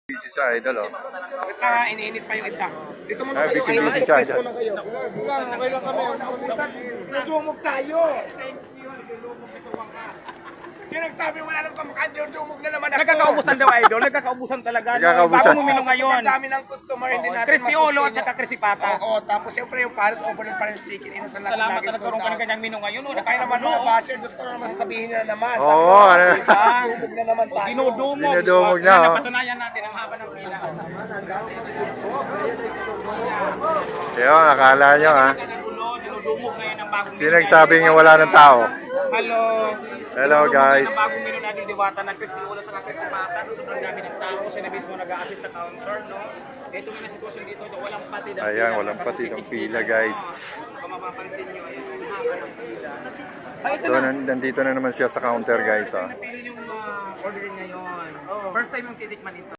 Busy sa idol, oh. Iniinit pa yung isa. Dito mo Ah, busy sa idol. Okay lang kami. Dumog tayo. Sino nagsabi wala nang pamukhaan? Dumog na naman ako. Nagkakaubusan daw, idol. Nagkakaubusan talaga. Nagkakaubusan. Bago bumino ngayon. Ang dami ng customer, hindi natin Crispy Olo at saka Crispy Pata. Oo, tapos siyempre yung Paris overload pa rin chicken. Inasal natin Salamat lagi na nagkaroon ka ng ganyang menu ngayon. Kaya naman mga basher, gusto ko naman sasabihin nila naman. Oo, ano. Dumog na naman tayo. Dinudumog. Dinudumog na, oh. Napatunayan natin ang haba ng pila. Yun, akala nyo, ha. Dinudumog ngayon ang bagong Sino nagsabing wala ng tao? Hello. Hello, guys. Ang bagong menu natin diwata ng Crispy Olo sa Crispy Pata. Sobrang dami ng tao. Siya na mismo nag-a-assist sa counter, no? Ito yung sitwasyon dito. Walang pati ng Ayan, walang pati ng pila, guys. Kung mapapansin nyo, ayan, ang haba ng pila. Ay, ito So, na. nandito na naman siya sa counter, guys, ha. Napili yung ordering ngayon. First time yung titikman ito.